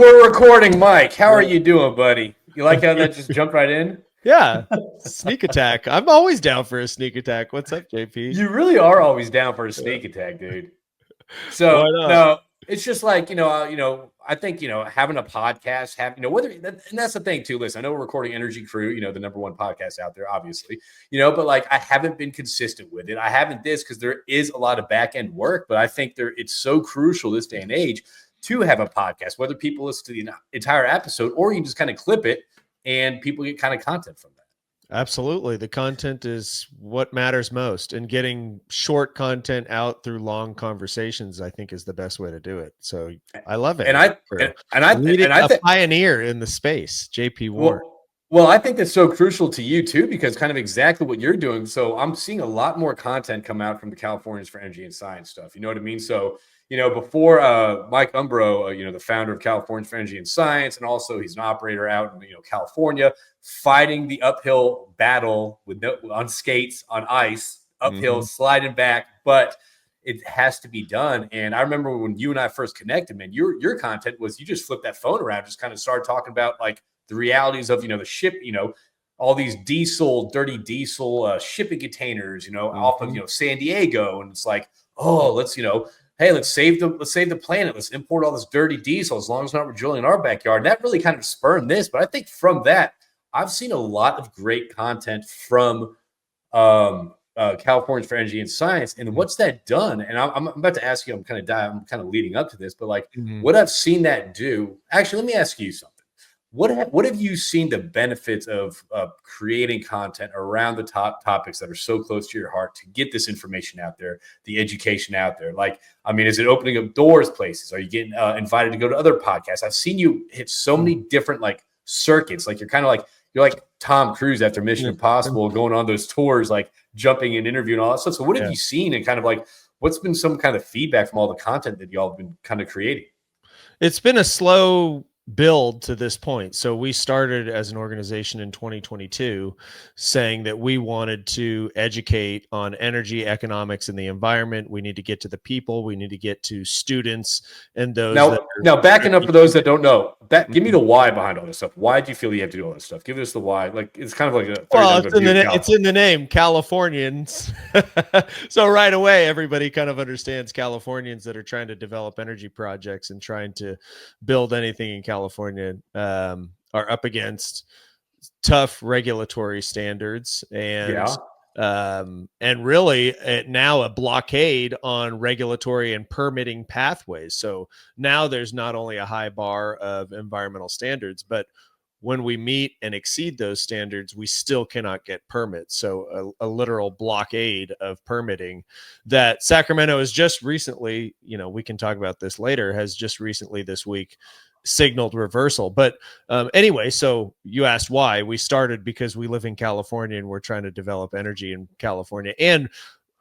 we're recording, Mike. How are you doing, buddy? You like how that just jumped right in? Yeah, sneak attack. I'm always down for a sneak attack. What's up, JP? You really are always down for a sneak attack, dude. Why So not? no, it's just like I think having a podcast, whether and that's the thing too. Listen, I know we're recording Energy Crew, the number one podcast out there, obviously, but like I haven't been consistent with it. I haven't because there is a lot of back end work, but I think it's so crucial this day and age to have a podcast, whether people listen to the entire episode or you can just kind of clip it and people get kind of content from that. Absolutely. The content is what matters most, and getting short content out through long conversations, I think, is the best way to do it. So I love it. And I think pioneer in the space, JP Ward. Well, I think that's so crucial to you too, because kind of exactly what you're doing. So I'm seeing a lot more content come out from the Californians for Energy and Science stuff. You know what I mean? So, before Mike Umbro, the founder of Californians for Energy and Science, and also he's an operator out in California, fighting the uphill battle on skates, on ice, uphill, sliding back, but it has to be done. And I remember when you and I first connected, man, your content was you just flipped that phone around, just kind of started talking about like the realities of the ship, all these dirty diesel shipping containers, off of San Diego, and it's like, oh, let's hey, let's save the planet. Let's import all this dirty diesel as long as we're drilling in our backyard. And that really kind of spurred this. But I think from that, I've seen a lot of great content from Californians for Energy and Science. And what's that done? And I'm about to ask you, I'm kind of leading up to this, but like what I've seen that do. Actually, let me ask you something. What have you seen the benefits of creating content around the top topics that are so close to your heart to get this information out there, the education out there? Like, I mean, is it opening up doors places? Are you getting invited to go to other podcasts? I've seen you hit so many different like circuits. Like you're like Tom Cruise after Mission Impossible, going on those tours, like jumping and interviewing all that stuff. So what have you seen, and kind of like what's been some kind of feedback from all the content that y'all have been kind of creating? It's been a slow build to this point. So we started as an organization in 2022 saying that we wanted to educate on energy, economics, and the environment. We need to get to the people. We need to get to students and those. Now backing up for those that don't know, give me the why behind all this stuff. Why do you feel you have to do all this stuff? Give us the why. Like it's kind of like it's in the name, Californians. So right away, everybody kind of understands Californians that are trying to develop energy projects and trying to build anything in California are up against tough regulatory standards and really now a blockade on regulatory and permitting pathways. So now there's not only a high bar of environmental standards, but when we meet and exceed those standards, we still cannot get permits. So a literal blockade of permitting that Sacramento has just recently, we can talk about this later, has just recently this week signaled reversal. But anyway, so you asked why. We started because we live in California and we're trying to develop energy in California. And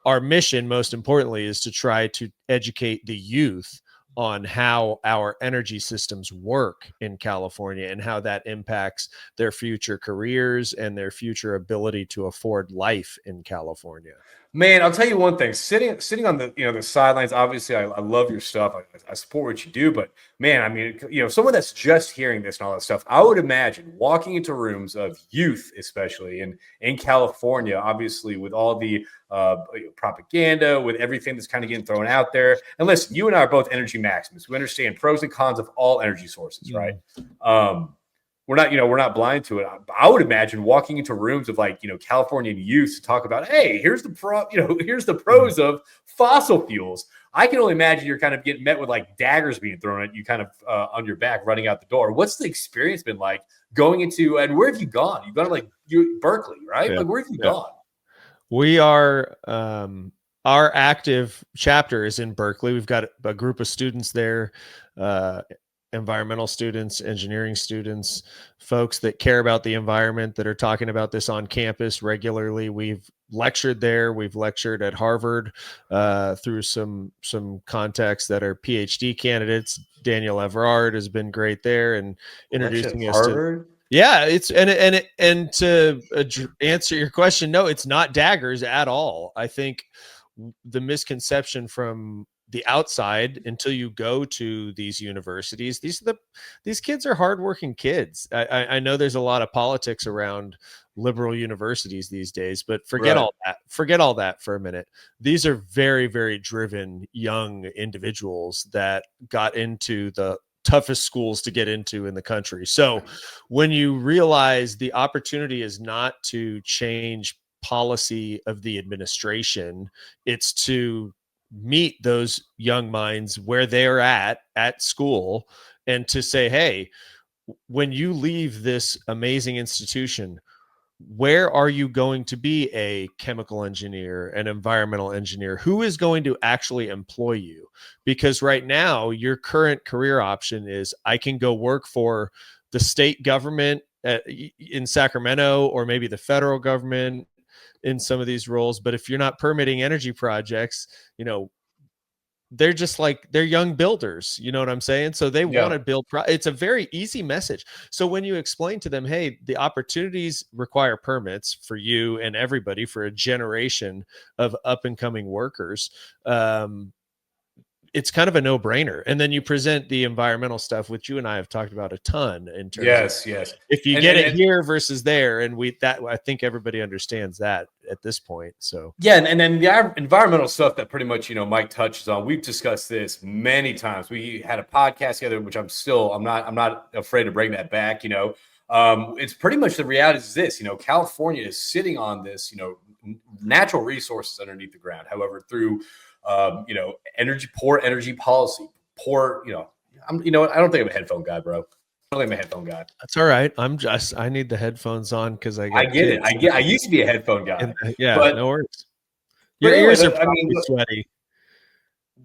our mission, most importantly, is to try to educate the youth on how our energy systems work in California and how that impacts their future careers and their future ability to afford life in California. Man, I'll tell you one thing. Sitting on the the sidelines. Obviously, I love your stuff. I support what you do. But man, I mean, someone that's just hearing this and all that stuff, I would imagine walking into rooms of youth, especially in California, obviously with all the propaganda, with everything that's kind of getting thrown out there. And listen, you and I are both energy maximists. We understand pros and cons of all energy sources, right? We're not blind to it. I would imagine walking into rooms of Californian youth to talk about, hey, here's the pros of fossil fuels. I can only imagine you're kind of getting met with like daggers being thrown at you kind of on your back running out the door. What's the experience been like going into, and where have you gone? You've gone to Berkeley, right? Yeah. Like where have you gone? We are, our active chapter is in Berkeley. We've got a group of students there, environmental students, engineering students, folks that care about the environment that are talking about this on campus regularly. We've lectured there. We've lectured at Harvard through some contacts that are PhD candidates. Daniel Everard has been great there and introducing us Harvard? Yeah, it's and to answer your question, no, it's not daggers at all. I think the misconception from the outside until you go to these universities. These kids are hardworking kids. I know there's a lot of politics around liberal universities these days, but forget Right. all that. Forget all that for a minute. These are very, very driven young individuals that got into the toughest schools to get into in the country. So when you realize the opportunity is not to change policy of the administration, it's to meet those young minds where they're at school, and to say, hey, when you leave this amazing institution, where are you going to be a chemical engineer, an environmental engineer? Who is going to actually employ you? Because right now, your current career option is I can go work for the state government in Sacramento, or maybe the federal government in some of these roles. But if you're not permitting energy projects, they're just like, they're young builders, you know what I'm saying? So they want Yeah. to build it's a very easy message. So when you explain to them, hey, the opportunities require permits for you and everybody for a generation of up and coming workers, it's kind of a no-brainer. And then you present the environmental stuff, which you and I have talked about a ton, in terms of Yes. Yes. if you And get and, it and here versus there. And I think everybody understands that at this point. So yeah, and then the environmental stuff that pretty much Mike touches on. We've discussed this many times. We had a podcast together, which I'm not afraid to bring that back. It's pretty much the reality is this. California is sitting on this natural resources underneath the ground. However, through poor energy policy, poor I don't think I'm a headphone guy, bro. I don't think I'm a headphone guy. that's all right. I need the headphones on because I I got get it. kids. I used to be a headphone guy, Yeah, but no worries. but Your anyway, ears are I mean, probably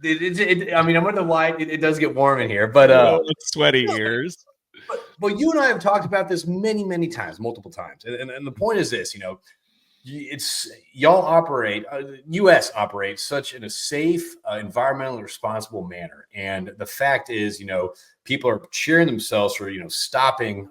sweaty. I mean, I'm under the light. It does get warm in here, but Oh, sweaty ears. but you and I have talked about this many times, multiple times, and the point is this: it's y'all operate, U.S. operates such in a safe, environmentally responsible manner, and the fact is, people are cheering themselves for stopping,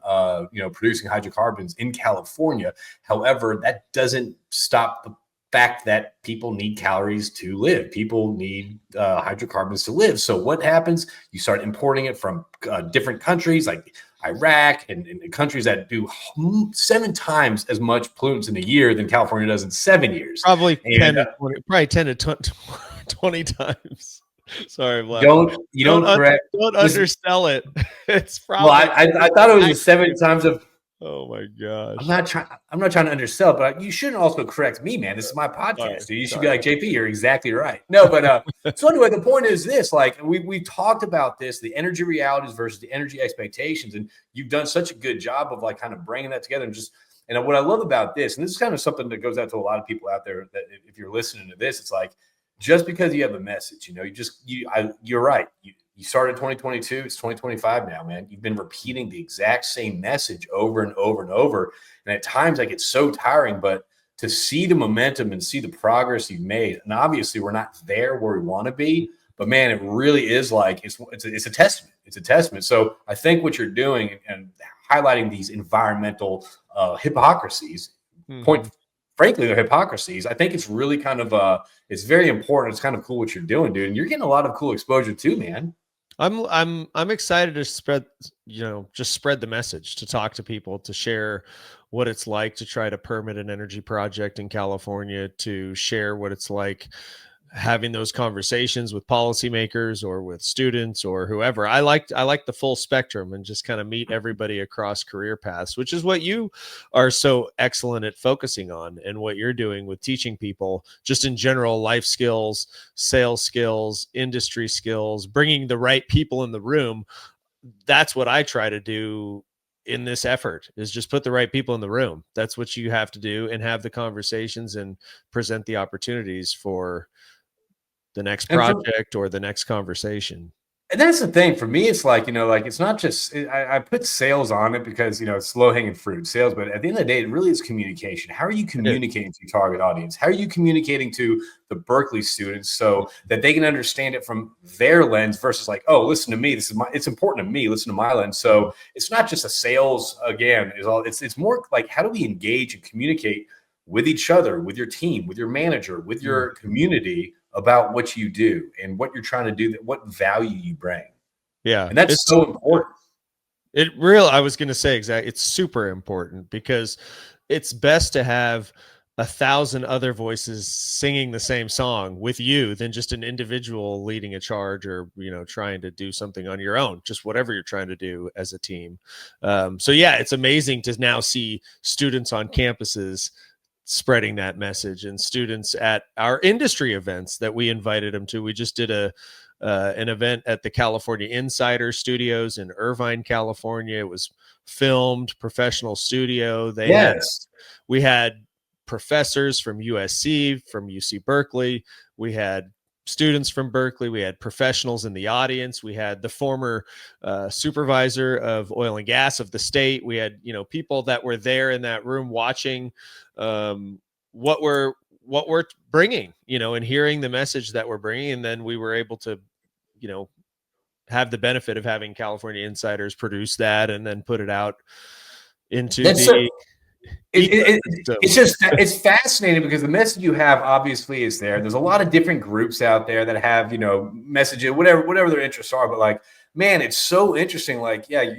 producing hydrocarbons in California. However, that doesn't stop the fact that people need calories to live. People need hydrocarbons to live. So what happens? You start importing it from different countries like Iraq and countries that do 7 times as much pollutants in a year than California does in 7 years. Probably And 10 to 20, probably 10 to 20 times. Sorry, I'm laughing. don't correct. Don't Listen, undersell it. It's well, probably. I thought it was a 7 times of. Oh my gosh. I'm not trying to undersell, but you shouldn't also correct me, man. This is my podcast. You should be like, JP, you're exactly right. No, but so anyway, the point is this: like we talked about this, the energy realities versus the energy expectations, and you've done such a good job of like kind of bringing that together. And what I love about this, and this is kind of something that goes out to a lot of people out there, that if you're listening to this, it's like, just because you have a message, you're right. You started 2022, it's 2025 now, man. You've been repeating the exact same message over and over and over. And at times I get so tiring, but to see the momentum and see the progress you've made, and obviously we're not there where we want to be, but man, it really is like, it's a testament. It's a testament. So I think what you're doing and highlighting these environmental hypocrisies, frankly, they're hypocrisies. I think it's really kind of it's very important. It's kind of cool what you're doing, dude. And you're getting a lot of cool exposure too, man. I'm excited to spread the message, to talk to people, to share what it's like to try to permit an energy project in California, to share what it's like having those conversations with policymakers or with students or whoever. I like the full spectrum, and just kind of meet everybody across career paths, which is what you are so excellent at focusing on, and what you're doing with teaching people just in general, life skills, sales skills, industry skills, bringing the right people in the room. That's what I try to do in this effort, is just put the right people in the room. That's what you have to do, and have the conversations and present the opportunities for the next project or the next conversation. And that's the thing for me. It's like, like it's not just, I put sales on it because, it's low hanging fruit sales. But at the end of the day, it really is communication. How are you communicating to your target audience? How are you communicating to the Berkeley students so that they can understand it from their lens versus like, oh, listen to me. It's important to me. Listen to my lens. So it's not just a sales again. It's more like, how do we engage and communicate with each other, with your team, with your manager, with your community, about what you do and what you're trying to do, what value you bring. Yeah, And that's so important. I was going to say exactly. It's super important because it's best to have 1,000 other voices singing the same song with you than just an individual leading a charge or, trying to do something on your own, just whatever you're trying to do as a team. So yeah, it's amazing to now see students on campuses spreading that message and students at our industry events that we invited them to. We just did an event at the California Insider Studios in Irvine, California. It was filmed, professional studio. We had professors from USC, from UC Berkeley. We had students from Berkeley. We had professionals in the audience. We had the former supervisor of oil and gas of the state. We had, people that were there in that room watching what we're bringing, and hearing the message that we're bringing. And then we were able to, have the benefit of having California Insiders produce that and then put it out into it's fascinating because the message you have obviously is there. There's a lot of different groups out there that have, messages, whatever their interests are. But like, man, it's so interesting. Like, yeah,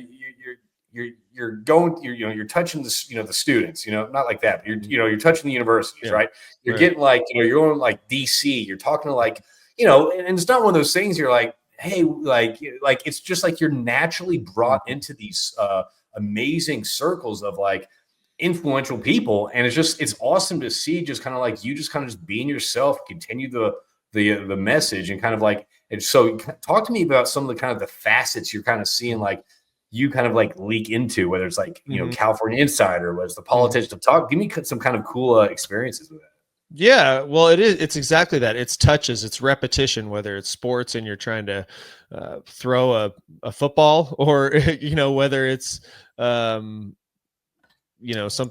you're touching the students, not like that, but you're touching the universities, right? You're getting like, you're going like DC, you're talking to like, and it's not one of those things you're like, hey, like it's just like you're naturally brought into these amazing circles of like influential people, and it's awesome to see just kind of like you just kind of just being yourself, continue the message, and kind of like. And so talk to me about some of the kind of the facets you're kind of seeing, like you kind of like leak into, whether it's like California Insider, whether it's the politics of talk. Give me some kind of cool experiences with that. Yeah, well, it's exactly that. It's touches, it's repetition, whether it's sports and you're trying to throw a football, or whether it's something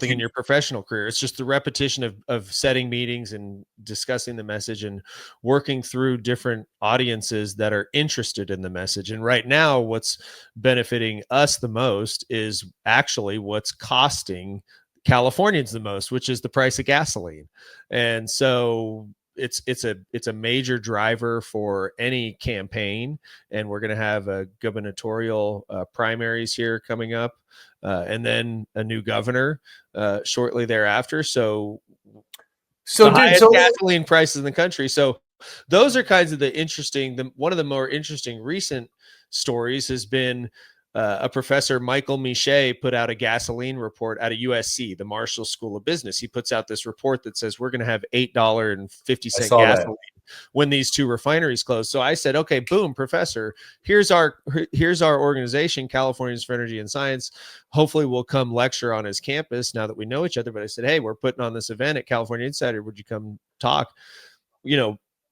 in your professional career. It's just the repetition of setting meetings and discussing the message and working through different audiences that are interested in the message. And right now, what's benefiting us the most is actually what's costing Californians the most, which is the price of gasoline. And so it's a major driver for any campaign. And we're going to have a gubernatorial primaries here coming up, and then a new governor shortly thereafter. So highest gasoline prices in the country. So those are kinds of one of the more interesting recent stories has been a professor, Michael Miche, put out a gasoline report out of USC, the Marshall School of Business. He puts out this report that says we're going to have $8.50 gasoline when these two refineries close. So I said, okay, boom, professor, here's our organization, Californians for Energy and Science. Hopefully we'll come lecture on his campus now that we know each other. But I said, hey, we're putting on this event at California Insider. Would you come talk?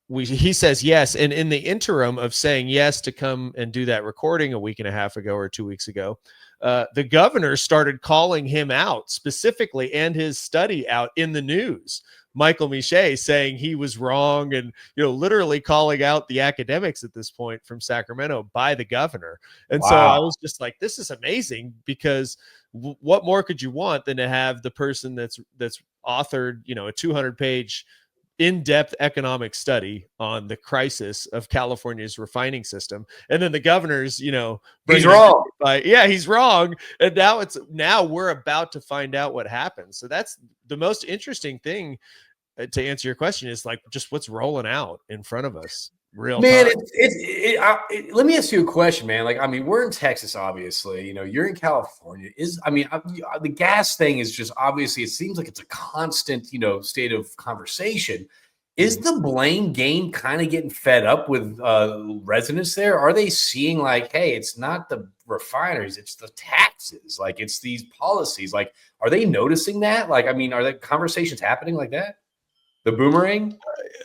He says yes. And in the interim of saying yes to come and do that recording a week and a half ago or 2 weeks ago, the governor started calling him out specifically and his study out in the news. Michael Miche saying he was wrong and, literally calling out the academics at this point from Sacramento by the governor. And so I was just like, this is amazing, because what more could you want than to have the person that's authored, a 200-page in-depth economic study on the crisis of California's refining system, and then the governor's, he's wrong. He's wrong, and now we're about to find out what happens. So that's the most interesting thing, to answer your question, is like just what's rolling out in front of us. Real man, time. Let me ask you a question, man. Like, I mean, we're in Texas, obviously. You're in California. The gas thing is just obviously. It seems like it's a constant, state of conversation. Is the blame game kind of getting fed up with residents there? Are they seeing like, hey, it's not the refineries, it's the taxes, like it's these policies? Like, are they noticing that? Like, I mean, are the conversations happening like that? The boomerang?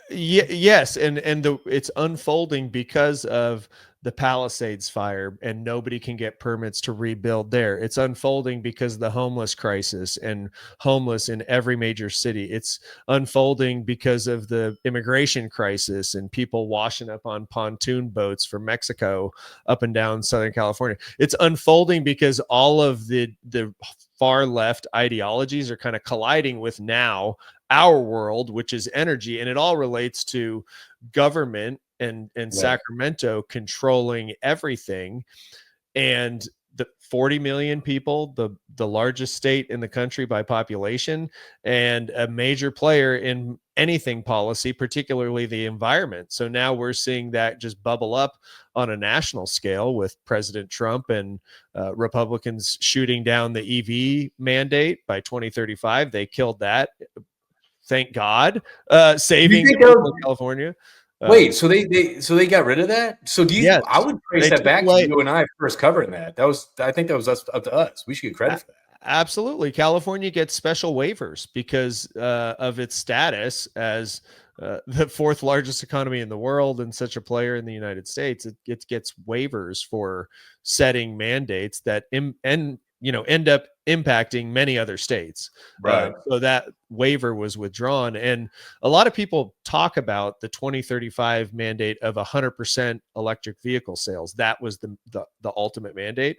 Yes, and it's unfolding because of the Palisades fire and nobody can get permits to rebuild there. It's unfolding because of the homeless crisis and homeless in every major city. It's unfolding because of the immigration crisis and people washing up on pontoon boats from Mexico up and down Southern California. It's unfolding because all of the far left ideologies are kind of colliding with now our world, which is energy, and it all relates to government and Right. Sacramento controlling everything. And the 40 million people, the largest state in the country by population, and a major player in anything policy, particularly the environment. So now we're seeing that just bubble up on a national scale with President Trump and Republicans shooting down the EV mandate by 2035. They killed that. Thank God, Do you saving the think people of California. wait, so they got rid of that? So do you? Yes, I would trace they that took back to away. you and I first covering that. I think that was us, up to us. We should get credit for that. Absolutely. California gets special waivers because of its status as the fourth largest economy in the world and such a player in the United States. It gets waivers for setting mandates that end up impacting many other states. Right. So that waiver was withdrawn. And a lot of people talk about the 2035 mandate of 100% electric vehicle sales. That was the ultimate mandate.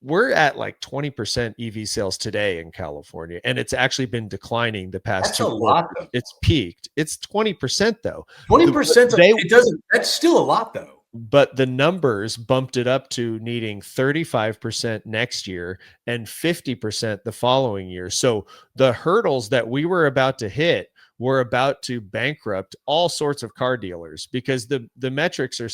We're at like 20% EV sales today in California, and it's actually been declining the past That's a two quarters. lot, though. It's peaked. It's 20% though. 20%. They It doesn't. That's still a lot, though. but the numbers bumped it up to needing 35% next year and 50% the following year. So the hurdles that we were about to hit were about to bankrupt all sorts of car dealers because the metrics are,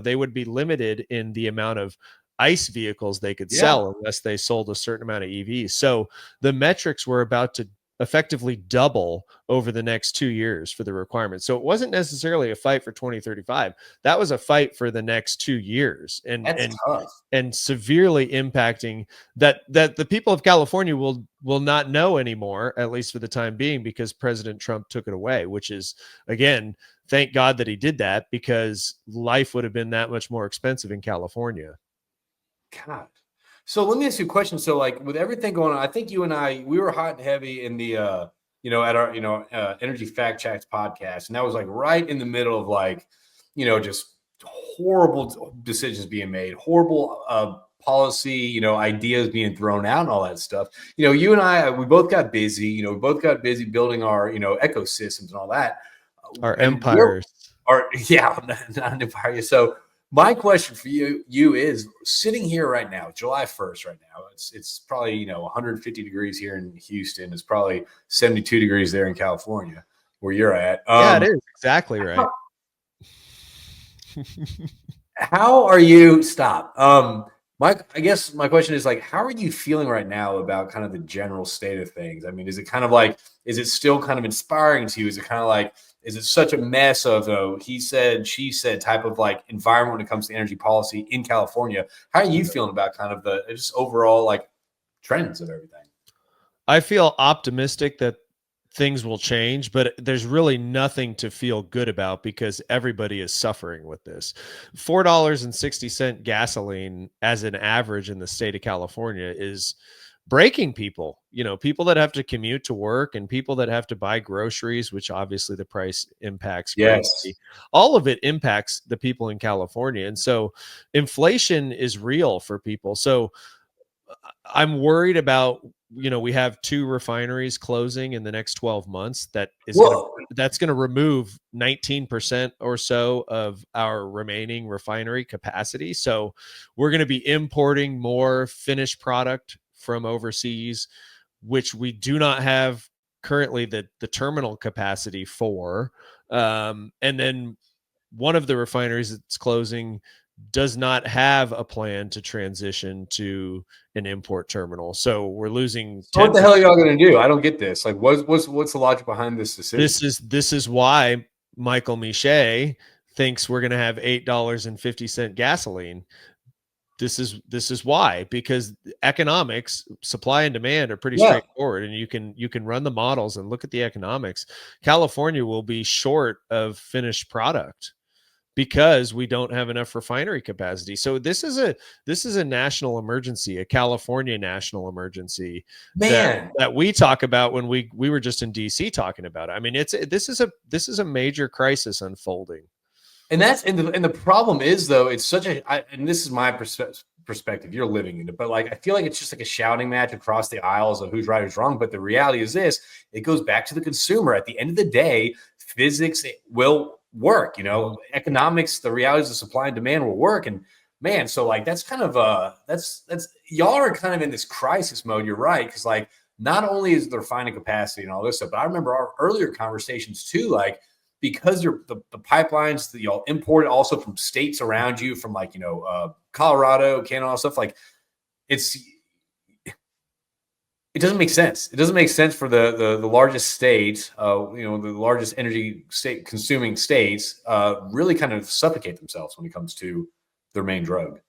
they would be limited in the amount of ICE vehicles they could Yeah. sell unless they sold a certain amount of EVs. So the metrics were about to effectively double over the next 2 years for the requirements. So it wasn't necessarily a fight for 2035. That was a fight for the next 2 years, and That's tough. severely impacting that the people of California will not know anymore, at least for the time being, because President Trump took it away, which is, again, thank God that he did that, because life would have been that much more expensive in California. God. So let me ask you a question. So, like, with everything going on, I think you and I, we were hot and heavy in the, at our, Energy Fact Checks podcast. And that was like right in the middle of like, just horrible decisions being made, horrible policy, ideas being thrown out and all that stuff. You and I, we both got busy, we both got busy building our, ecosystems and all that. Our And empires. yeah, not an empire. So, my question for you is sitting here right now, July 1st, right now, it's probably, 150 degrees here in Houston. It's probably 72 degrees there in California where you're at. Yeah, it is exactly right. How are you? Stop. I guess my question is like, how are you feeling right now about kind of the general state of things? I mean, is it kind of like, is it still kind of inspiring to you? Is it kind of like, is it such a mess of a he said, she said type of like environment when it comes to energy policy in California? How are you feeling about kind of the just overall like trends of everything? I feel optimistic that things will change, but there's really nothing to feel good about because everybody is suffering with this. $4.60 gasoline as an average in the state of California is breaking people, people that have to commute to work and people that have to buy groceries, which obviously the price impacts Yes. greatly. All of it impacts the people in California. And so inflation is real for people. So I'm worried about, we have 2 refineries closing in the next 12 months. That's going to remove 19% or so of our remaining refinery capacity. So we're going to be importing more finished product from overseas, which we do not have currently the terminal capacity for. And then one of the refineries that's closing does not have a plan to transition to an import terminal. So we're losing. So what the hell are y'all going to do? I don't get this. Like, what's the logic behind this decision? This is why Michael Miche thinks we're going to have $8.50 gasoline. This is why, because economics, supply and demand are pretty straightforward, and you can run the models and look at the economics. California will be short of finished product because we don't have enough refinery capacity. So this is a national emergency, a California national emergency that Man. we talk about when we were just in DC talking about it. I mean, this is a major crisis unfolding. And the problem is though, it's such and this is my perspective. You're living in it, but like I feel like it's just like a shouting match across the aisles of who's right, who's wrong. But the reality is this: it goes back to the consumer. At the end of the day, physics will work. Economics, the realities of supply and demand will work. And man, so like that's kind of that's y'all are kind of in this crisis mode. You're right, because like not only is there refining capacity and all this stuff, but I remember our earlier conversations too, like because the pipelines that y'all imported also from states around you, from like Colorado, Canada, all stuff, like it doesn't make sense. It doesn't make sense for the largest state, the largest energy state consuming states, really kind of suffocate themselves when it comes to their main drug.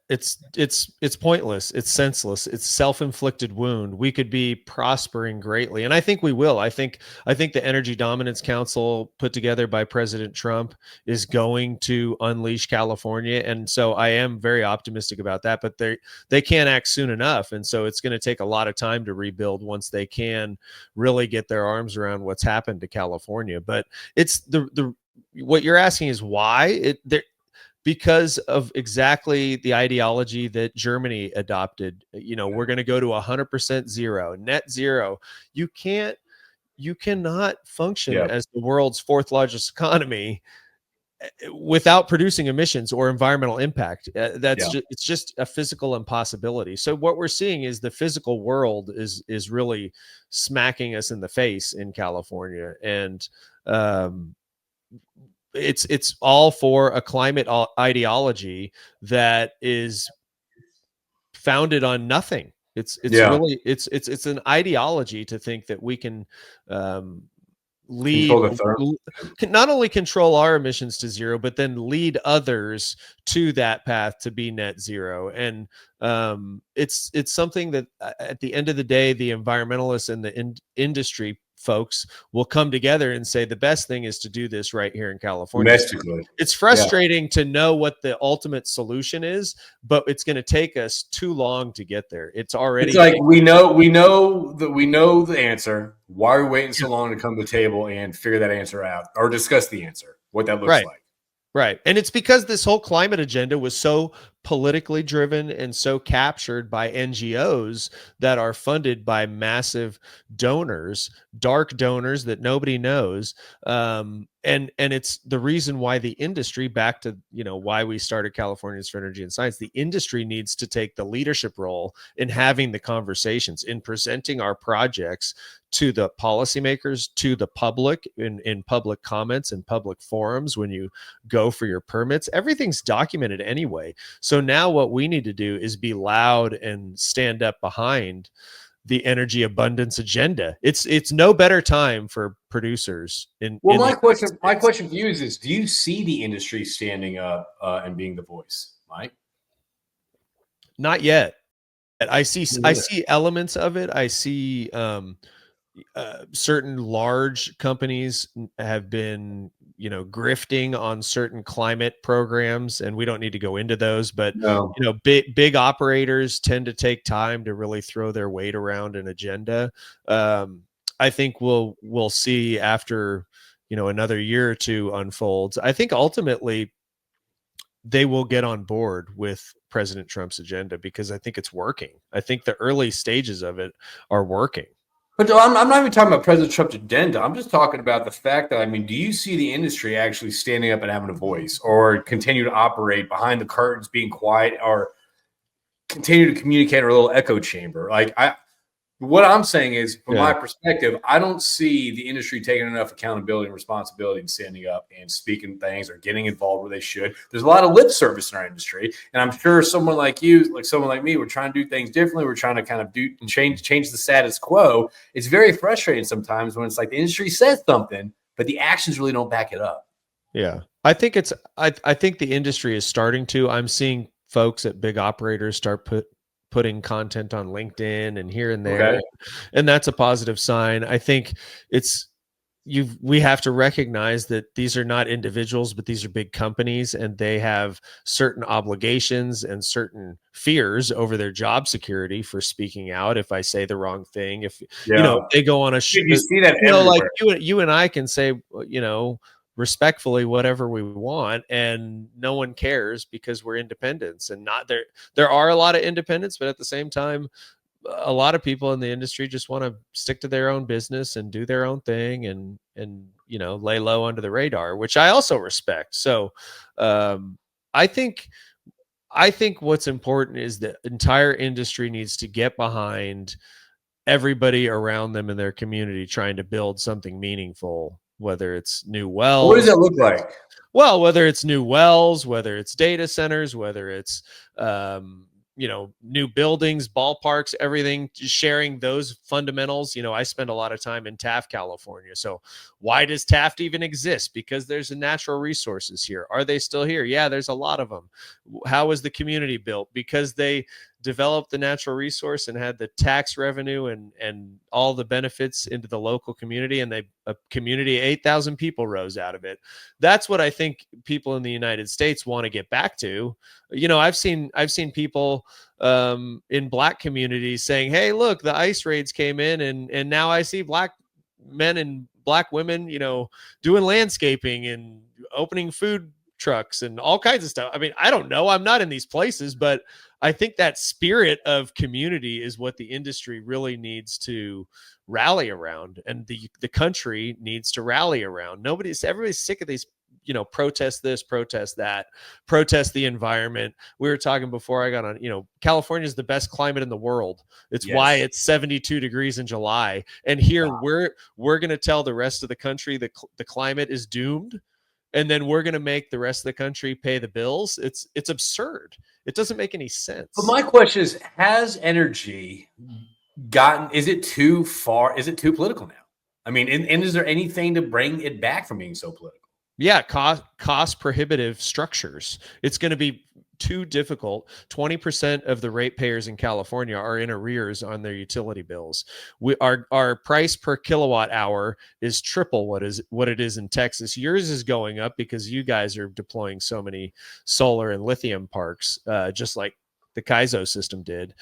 It's pointless. It's senseless. It's self-inflicted wound. We could be prospering greatly, and I think we will. I think the Energy Dominance Council put together by President Trump is going to unleash California, and so I am very optimistic about that. But they can't act soon enough, and so it's going to take a lot of time to rebuild once they can really get their arms around what's happened to California. But it's the what you're asking is why because of exactly the ideology that Germany adopted. We're going to go to 100% zero, net zero. You cannot function as the world's fourth largest economy without producing emissions or environmental impact. It's just a physical impossibility. So what we're seeing is the physical world is really smacking us in the face in California. And, it's all for a climate ideology that is founded on nothing. It's really an ideology to think that we can lead, not only control our emissions to zero, but then lead others to that path to be net zero. And it's something that at the end of the day, the environmentalists and the industry folks will come together and say the best thing is to do this right here in California. It's frustrating to know what the ultimate solution is, but it's going to take us too long to get there. It's like we know the answer. Why are we waiting so long to come to the table and figure that answer out or discuss the answer, what that looks like? Right. And it's because this whole climate agenda was so politically driven and so captured by NGOs that are funded by massive donors, dark donors that nobody knows. And it's the reason why the industry, back to, why we started Californians for Energy and Science, the industry needs to take the leadership role in having the conversations, in presenting our projects to the policymakers, to the public, in public comments and public forums. When you go for your permits, everything's documented anyway. So now what we need to do is be loud and stand up behind the energy abundance agenda. It's no better time for producers. My question for you is do you see the industry standing up and being the voice, Mike? Not yet. I see elements of it. I see certain large companies have been, grifting on certain climate programs, and we don't need to go into those, but big operators tend to take time to really throw their weight around an agenda. I think we'll see after, another year or two unfolds. I think ultimately they will get on board with President Trump's agenda because I think it's working. I think the early stages of it are working. But I'm not even talking about President Trump's agenda. I'm just talking about the fact that, do you see the industry actually standing up and having a voice, or continue to operate behind the curtains, being quiet, or continue to communicate in a little echo chamber? What I'm saying is, from my perspective, I don't see the industry taking enough accountability and responsibility and standing up and speaking things or getting involved where they should. There's a lot of lip service in our industry, and I'm sure someone like you, like someone like me, we're trying to do things differently. We're trying to kind of change the status quo. It's very frustrating sometimes when it's like the industry says something, but the actions really don't back it up. Yeah, I think I think the industry is starting to. I'm seeing folks at big operators start putting content on LinkedIn and here and there. And that's a positive sign. I think it's we have to recognize that these are not individuals, but these are big companies, and they have certain obligations and certain fears over their job security for speaking out. If I say the wrong thing, if Yeah. they go on You see that like everywhere. you and I can say, respectfully whatever we want, and no one cares because we're independents. And not there are a lot of independents, but at the same time, a lot of people in the industry just want to stick to their own business and do their own thing, and lay low under the radar, which I also respect. So um, I think what's important is the entire industry needs to get behind everybody around them in their community trying to build something meaningful, whether it's new What does wells. that look like? Well, whether it's new wells, whether it's data centers, whether it's new buildings, ballparks, everything, sharing those fundamentals. I spend a lot of time in Taft, California. So why does Taft even exist? Because there's natural resources here. Are they still here? Yeah, there's a lot of them. How was the community built? Because they developed the natural resource and had the tax revenue and all the benefits into the local community, and a community 8,000 people rose out of it. That's what I think people in the United States want to get back to. I've seen people in black communities saying, hey, look, the ICE raids came in, and now I see black men and black women doing landscaping and opening food trucks and all kinds of stuff. I mean, I don't know, I'm not in these places, but I think that spirit of community is what the industry really needs to rally around, and the country needs to rally around. Everybody's sick of these, protest this, protest that, protest the environment. We were talking before I got on, California is the best climate in the world. It's why it's 72 degrees in July. And here we're going to tell the rest of the country that the climate is doomed, and then we're going to make the rest of the country pay the bills. It's absurd. It doesn't make any sense. But my question is, has energy is it too far? Is it too political now? I mean, and is there anything to bring it back from being so political? Yeah, cost prohibitive structures. It's going to be too difficult. 20% of the ratepayers in California are in arrears on their utility bills. Our price per kilowatt hour is triple what it is in Texas. Yours is going up because you guys are deploying so many solar and lithium parks, just like the Kaizo system did.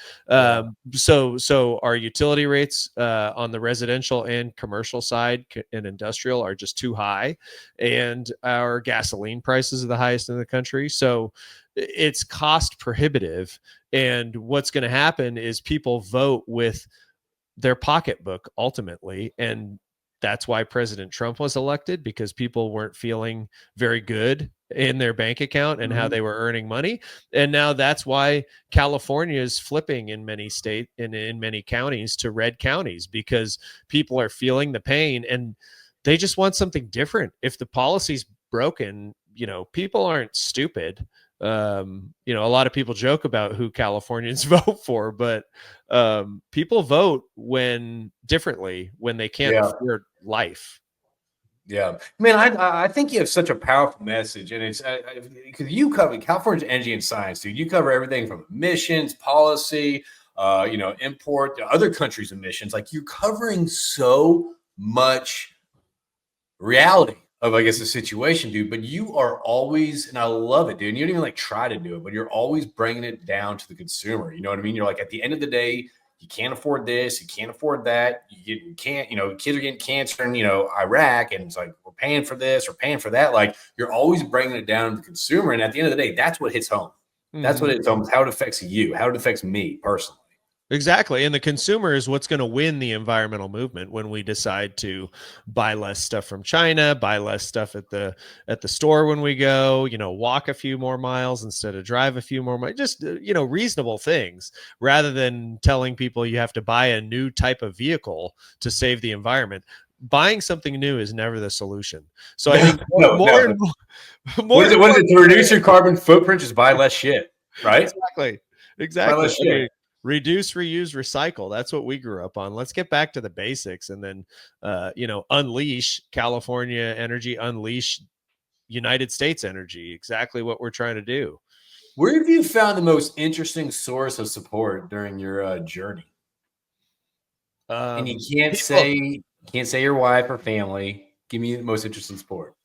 So our utility rates on the residential and commercial side and industrial are just too high, and our gasoline prices are the highest in the country. So it's cost prohibitive, and what's going to happen is people vote with their pocketbook ultimately. And that's why President Trump was elected, because people weren't feeling very good in their bank account and how they were earning money. And now that's why California is flipping in many states and in many counties to red counties, because people are feeling the pain and they just want something different. If the policy's broken, people aren't stupid. A lot of people joke about who Californians vote for, but people vote when they can't afford life. Yeah, man, I think you have such a powerful message, and it's because you cover California's energy and science, dude. You cover everything from emissions, policy, import, other countries' emissions. Like, you're covering so much reality of, I guess, the situation, dude. But you are always, and I love it, dude. And you don't even like try to do it, but you're always bringing it down to the consumer. You know what I mean? You're like, at the end of the day, you can't afford this, you can't afford that, you can't, kids are getting cancer in, Iraq, and it's like, we're paying for this or paying for that. Like, you're always bringing it down to the consumer, and at the end of the day, that's what hits home. That's what hits home, how it affects you, how it affects me personally. Exactly. And the consumer is what's going to win the environmental movement when we decide to buy less stuff from China, buy less stuff at the store when we go, walk a few more miles instead of drive a few more miles, just, reasonable things, rather than telling people you have to buy a new type of vehicle to save the environment. Buying something new is never the solution. So I think more what is it to reduce your carbon footprint? Just buy less shit, right? Exactly. I mean, reduce, reuse, recycle. That's what we grew up on. Let's get back to the basics, and then, unleash California energy, unleash United States energy. Exactly what we're trying to do. Where have you found the most interesting source of support during your journey? And you can't say your wife or family. Give me the most interesting sport.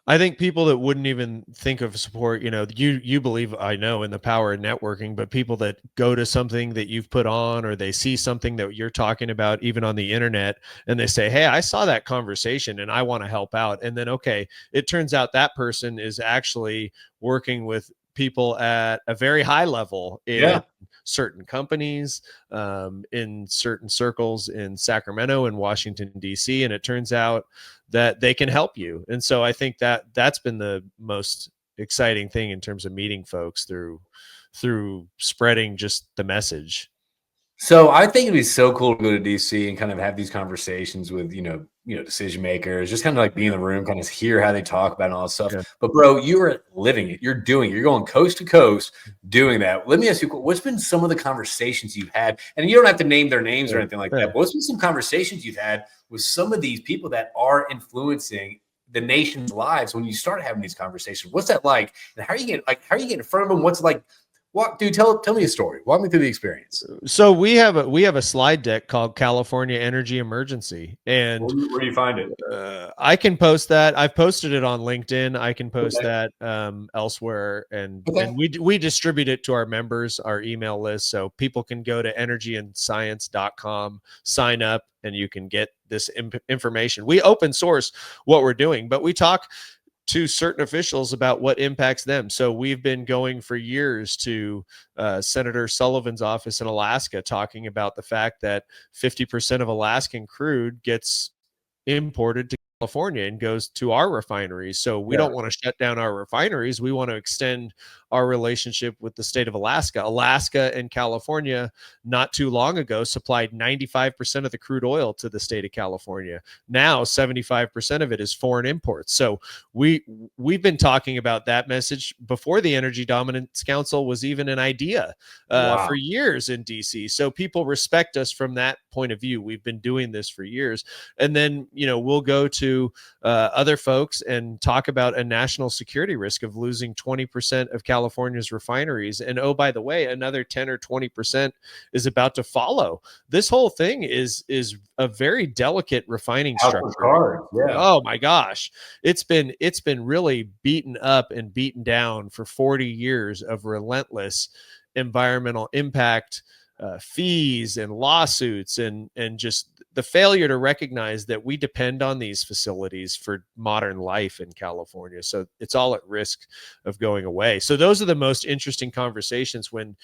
I think people that wouldn't even think of support, you believe, I know, in the power of networking, but people that go to something that you've put on, or they see something that you're talking about, even on the internet, and they say, "Hey, I saw that conversation and I want to help out." And then, okay, it turns out that person is actually working with people at a very high level in Yeah. certain companies, in certain circles in Sacramento and Washington, D.C. And it turns out that they can help you. And so I think that that's been the most exciting thing in terms of meeting folks through spreading just the message. So I think it'd be so cool to go to DC and kind of have these conversations with, decision makers, just kind of like be in the room, kind of hear how they talk about all this stuff. Yeah. But bro, you are living it. You're doing it. You're going coast to coast doing that. Let me ask you, what's been some of the conversations you've had? And you don't have to name their names or Yeah. anything like Yeah. that. But what's been some conversations you've had with some of these people that are influencing the nation's lives when you start having these conversations? What's that like? And how are you getting in front of them? What's it like? Dude, tell me a story. Walk me through the experience. So we have a slide deck called California Energy Emergency, and Where do you find it? I can post that. I've posted it on LinkedIn. I can post Okay. that elsewhere, and Okay. we distribute it to our members, our email list, so people can go to energyandscience.com, sign up, and you can get this information. We open source what we're doing, but we talk to certain officials about what impacts them. So we've been going for years to Senator Sullivan's office in Alaska, talking about the fact that 50% of Alaskan crude gets imported to California and goes to our refineries. So we Yeah. don't want to shut down our refineries. We want to extend our relationship with the state of Alaska. Alaska and California, not too long ago, supplied 95% of the crude oil to the state of California. Now 75% of it is foreign imports. So we've been talking about that message before the Energy Dominance Council was even an idea, Wow. for years in DC. So people respect us from that point of view. We've been doing this for years. And then we'll go to other folks and talk about a national security risk of losing 20% of California's refineries. And oh, by the way, another 10 or 20% is about to follow. This whole thing is a very delicate refining House of structure. cards. Yeah. Oh my gosh, it's been really beaten up and beaten down for 40 years of relentless environmental impact, fees and lawsuits, and just the failure to recognize that we depend on these facilities for modern life in California. So it's all at risk of going away. So those are the most interesting conversations when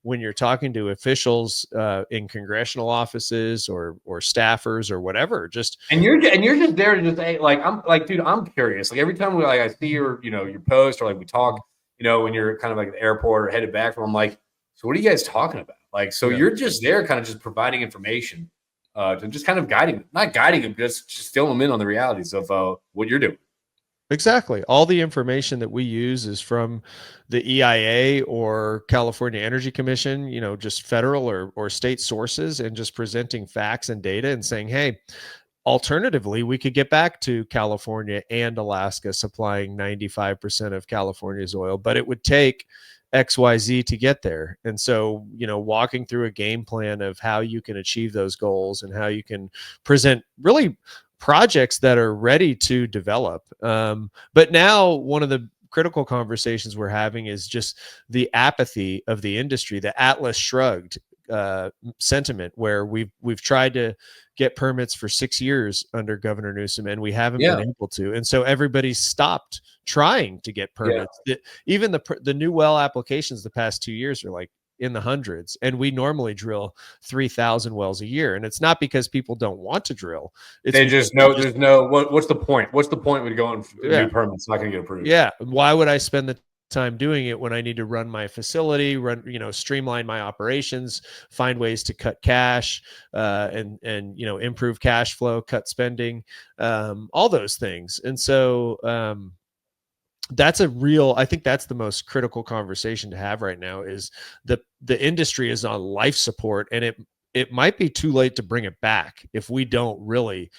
you're talking to officials in congressional offices or staffers or whatever. And you're just there to just I'm like, dude, I'm curious. Like every time I see your post or like we talk, when you're kind of like at the airport or headed back from, I'm like, so what are you guys talking about? Like, so Yeah. you're just there kind of just providing information to just kind of not guiding them, just filling them in on the realities of what you're doing. Exactly. All the information that we use is from the EIA or California Energy Commission, just federal or state sources, and just presenting facts and data and saying, hey, alternatively, we could get back to California and Alaska supplying 95% of California's oil, but it would take XYZ to get there. And so, walking through a game plan of how you can achieve those goals and how you can present really projects that are ready to develop. But now one of the critical conversations we're having is just the apathy of the industry, the Atlas shrugged sentiment, where we've tried to get permits for 6 years under Governor Newsom and we haven't been able to. And so everybody's stopped trying to get permits. Even the new well applications the past 2 years are like in the hundreds, and we normally drill 3,000 wells a year. And it's not because people don't want to drill. It's They just know there's no what's the point? What's the point with going new permits? It's not going to get approved. Yeah. Why would I spend the time doing it when I need to run my facility, streamline my operations, find ways to cut cash, and improve cash flow, cut spending, all those things. And so I think that's the most critical conversation to have right now. Is the industry is on life support, and it might be too late to bring it back if we don't really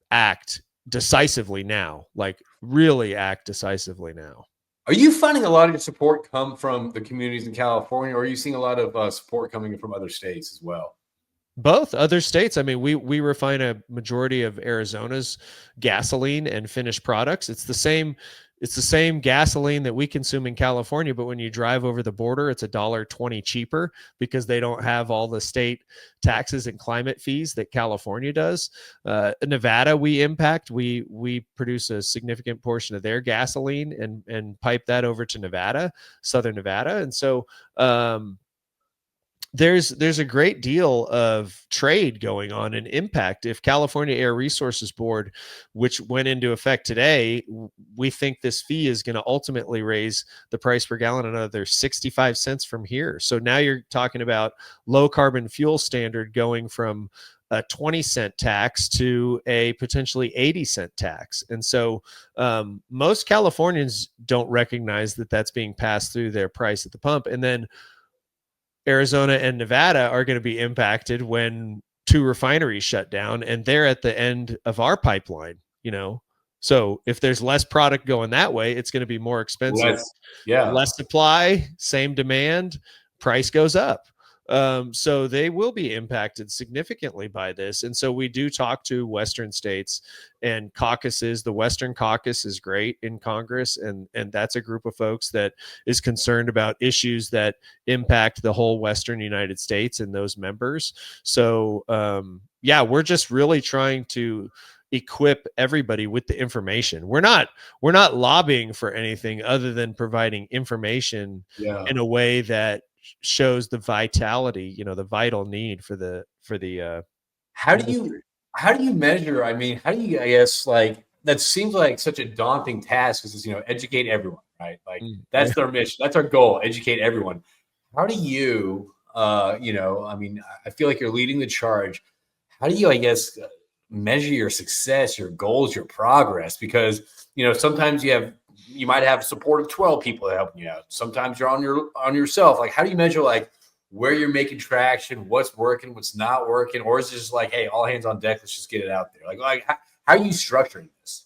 act decisively now, like really act decisively now. Are you finding a lot of your support come from the communities in California, or are you seeing a lot of support coming from other states as well? Both other states. I mean, we refine a majority of Arizona's gasoline and finished products. It's the same gasoline that we consume in California, but when you drive over the border, it's $1.20 cheaper because they don't have all the state taxes and climate fees that California does. Nevada, we impact. We produce a significant portion of their gasoline and pipe that over to Nevada, Southern Nevada, and so. There's a great deal of trade going on and impact. If California Air Resources Board, which went into effect today, we think this fee is going to ultimately raise the price per gallon another 65 cents from here. So now you're talking about low carbon fuel standard going from a 20-cent tax to a potentially 80-cent tax. And so most Californians don't recognize that that's being passed through their price at the pump. And then Arizona and Nevada are going to be impacted when two refineries shut down, and they're at the end of our pipeline, you know. So if there's less product going that way, it's going to be more expensive. Yeah. Less supply, same demand, price goes up. So they will be impacted significantly by this. And so we do talk to Western states and caucuses. The Western Caucus is great in Congress, and that's a group of folks that is concerned about issues that impact the whole Western United States and those members. So yeah, we're just really trying to equip everybody with the information. We're not lobbying for anything other than providing information in a way that shows the vitality, you know, the vital need for the how do you measure? I mean, how do you, I guess, like, that seems like such a daunting task, is, you know, educate everyone, right? Like, that's their mission, that's our goal, educate everyone. How do you, you know, I mean, I feel like you're leading the charge. How do you, I guess, measure your success, your goals, your progress? Because, you know, sometimes you might have support of 12 people that help you out. Sometimes you're on yourself. Like, how do you measure, like, where you're making traction, what's working, what's not working? Or is it just like, hey, all hands on deck, let's just get it out there? Like how are you structuring this?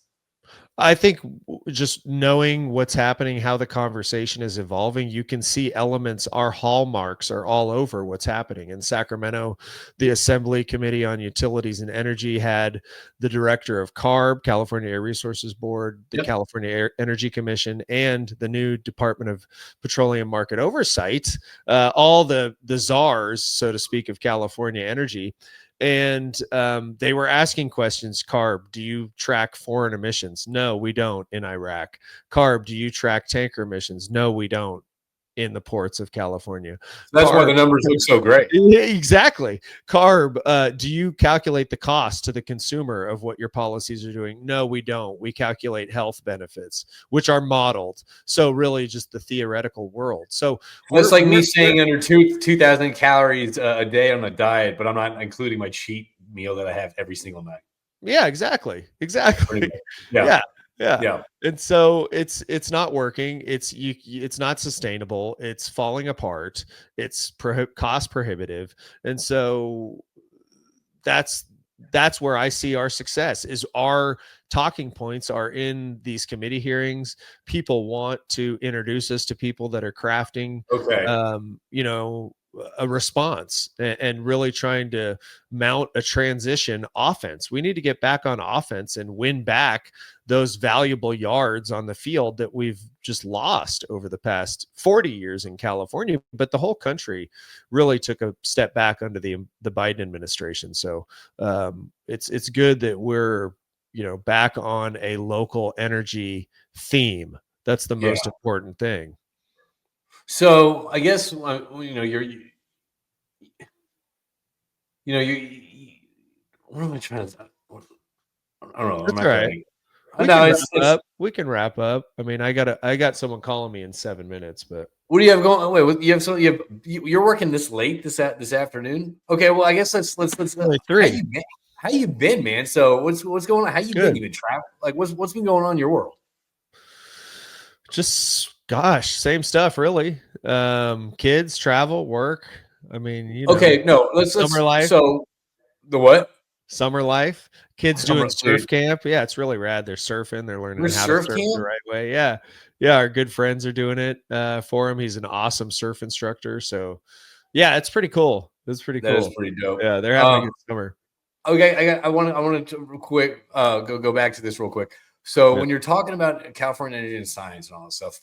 I think just knowing what's happening, how the conversation is evolving, you can see elements, our hallmarks are all over what's happening. In Sacramento, the Assembly Committee on Utilities and Energy had the director of CARB, California Air Resources Board, the California Energy Commission, and the new Department of Petroleum Market Oversight, all the czars, so to speak, of California energy. And they were asking questions. CARB, do you track foreign emissions? No, we don't in Iraq. CARB, do you track tanker emissions? No, we don't in the ports of California. That's CARB, why the numbers look so great. Exactly. CARB, do you calculate the cost to the consumer of what your policies are doing? No, we don't. We calculate health benefits, which are modeled. So really just the theoretical world. So it's like me saying under 2,000 calories a day on a diet, but I'm not including my cheat meal that I have every single night. Yeah, exactly. Yeah. And so it's not working. It's not sustainable. It's falling apart. It's cost prohibitive. And so that's where I see our success. Is our talking points are in these committee hearings. People want to introduce us to people that are crafting you know, a response and really trying to mount a transition offense. We need to get back on offense and win back those valuable yards on the field that we've just lost over the past 40 years in California. But the whole country really took a step back under the Biden administration. So it's good that we're, you know, back on a local energy theme. That's the most important thing. So I guess, you know, what am I trying to? I don't know. That's all right. We can wrap up. I mean, I got someone calling me in 7 minutes, but what do you have going? Wait, you have so you're working this late this afternoon? Okay, well, I guess let's three. How you been, man? So what's going on? How you been? You been traveling? Like what's been going on in your world? Just same stuff, really. Kids, travel, work. I mean, you know. Okay, no, let's summer life. So the what? Summer life. Kids doing surf camp. Yeah, it's really rad. They're surfing. They're learning how to surf the right way. Yeah. Yeah, our good friends are doing it for him. He's an awesome surf instructor. So yeah, it's pretty cool. That's pretty That is cool. pretty dope. Yeah, they're having a good summer. Okay, I want to real quick go back to this real quick. So Yeah. when you're talking about California energy and science and all this stuff,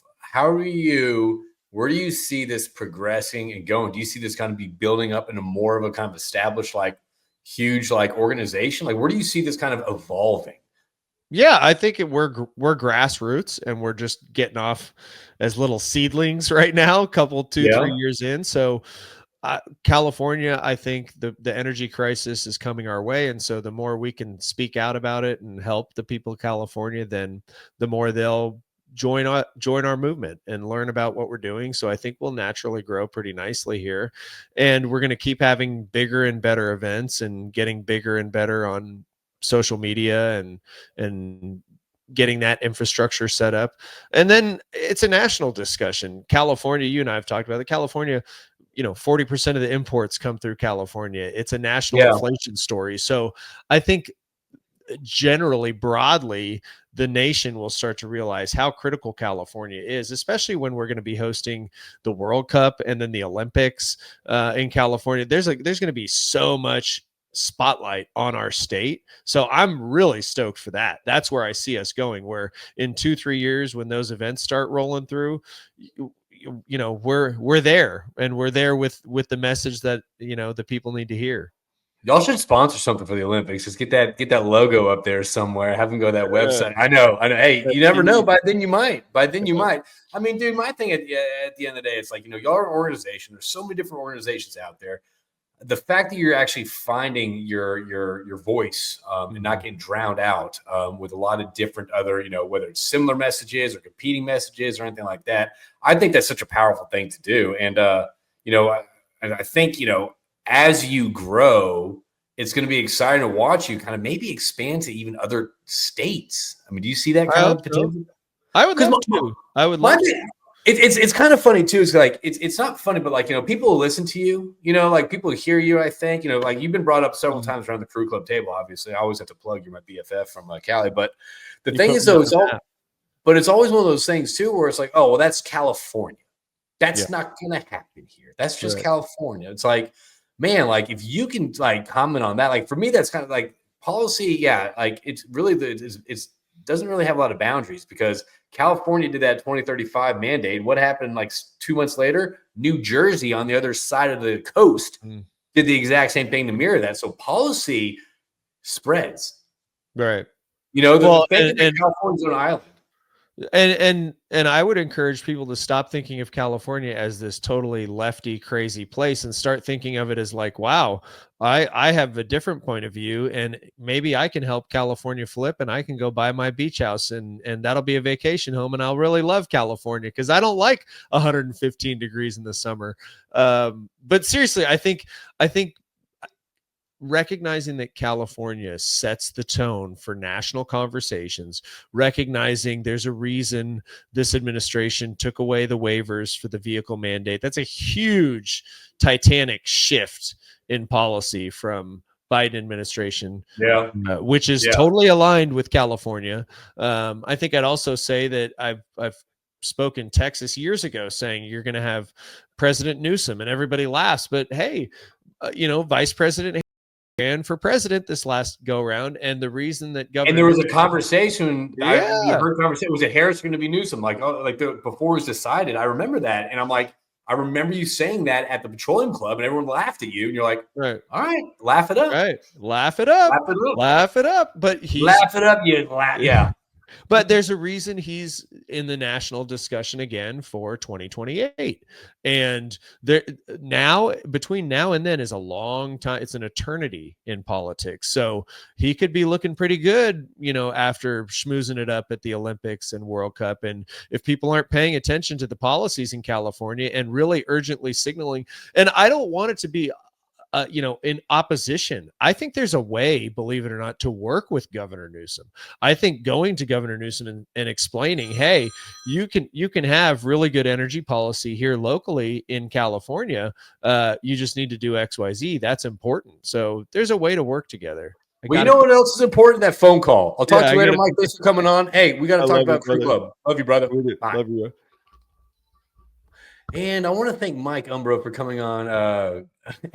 where do you see this progressing and going? Do you see this kind of be building up into more of a kind of established, like huge, like organization? Like, where do you see this kind of evolving? Yeah, I think we're grassroots and we're just getting off as little seedlings right now, couple 2-3 Yeah. years in. So California, I think the energy crisis is coming our way, and so the more we can speak out about it and help the people of California, then the more they'll join our movement and learn about what we're doing. So I think we'll naturally grow pretty nicely here, and we're going to keep having bigger and better events and getting bigger and better on social media and getting that infrastructure set up. And then it's a national discussion. California, you and I have talked about it. California, 40% of the imports come through California. It's a national Yeah. inflation story. So I think generally, broadly, the nation will start to realize how critical California is, especially when we're going to be hosting the World Cup and then the Olympics in California. There's going to be so much spotlight on our state. So I'm really stoked for that. That's where I see us going, where in 2-3 years, when those events start rolling through, we're there, and we're there with the message that the people need to hear. Y'all should sponsor something for the Olympics. Just get that logo up there somewhere. Have them go to that website. I know. Hey, you never know. By then you might. I mean, dude, my thing at the end of the day, it's like, y'all are an organization. There's so many different organizations out there. The fact that you're actually finding your voice and not getting drowned out with a lot of different other, whether it's similar messages or competing messages or anything like that, I think that's such a powerful thing to do. And I think as you grow, it's going to be exciting to watch you kind of maybe expand to even other states. I mean, do you see that I kind hope of so. potential? I would love to. I would love to. It's kind of funny too. It's like it's not funny, but like people listen to you. Like people hear you. I think like you've been brought up several times around the crew club table. Obviously, I always have to plug you're my BFF from Cali. But the thing is, though, it's always one of those things too, where it's like, oh well, that's California. That's not gonna happen here. That's just California. It's like, man, like if you can like comment on that, like for me, that's kind of like policy. Yeah, like it's really it's doesn't really have a lot of boundaries because California did that 2035 mandate. What happened like 2 months later? New Jersey on the other side of the coast did the exact same thing to mirror that. So policy spreads. Right. The thing that California's an island. And I would encourage people to stop thinking of California as this totally lefty, crazy place and start thinking of it as like, wow, I have a different point of view, and maybe I can help California flip, and I can go buy my beach house, and that'll be a vacation home, and I'll really love California because I don't like 115 degrees in the summer. But seriously, I think recognizing that California sets the tone for national conversations, recognizing there's a reason this administration took away the waivers for the vehicle mandate. That's a huge titanic shift in policy from Biden administration, which is totally aligned with California. I think I'd also say that I've spoken Texas years ago saying you're going to have President Newsom, and everybody laughs, but hey, Vice President ran for president this last go round, and the reason that Governor and there was a conversation. We Yeah. heard conversation. Was it Harris going to be Newsom? Like, before it was decided. I remember that, and I'm like, I remember you saying that at the petroleum club, and everyone laughed at you, and you're like, right, all right, laugh it up, right, laugh it up, laugh it up, laugh it up. But laugh it up, yeah. But there's a reason he's in the national discussion again for 2028. And there now, between now and then, is a long time. It's an eternity in politics. So he could be looking pretty good, after schmoozing it up at the Olympics and World Cup. And if people aren't paying attention to the policies in California and really urgently signaling, and I don't want it to be in opposition. I think there's a way, believe it or not, to work with Governor Newsom. I think going to Governor Newsom and explaining, hey, you can have really good energy policy here locally in California. You just need to do XYZ. That's important. So there's a way to work together. Well, you know what else is important? That phone call. I'll talk to you later, Mike. Thanks for coming on. Hey, we got to talk about Crew Club. Love you, brother. Bye. Love you. And I want to thank Mike Umbro for coming on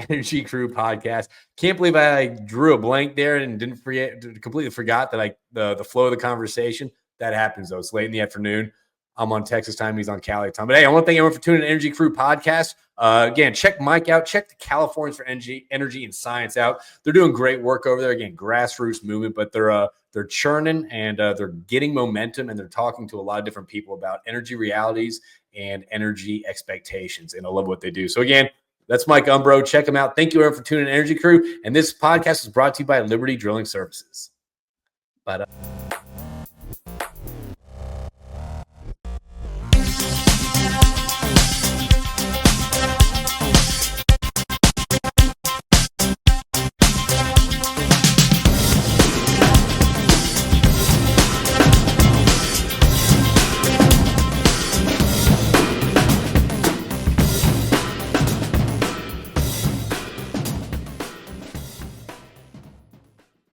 Energy Crew podcast. Can't believe I drew a blank there and completely forgot that the flow of the conversation. That happens though. It's late in the afternoon. I'm on Texas time. He's on Cali time. But hey, I want to thank everyone for tuning in to Energy Crew podcast. Again, check Mike out. Check the Californians for Energy and Science out. They're doing great work over there. Again, grassroots movement, but they're churning and they're getting momentum, and they're talking to a lot of different people about energy realities and energy expectations. And I love what they do. So again, that's Mike Umbro. Check him out. Thank you everyone for tuning in Energy Crew. And this podcast is brought to you by Liberty Drilling Services. But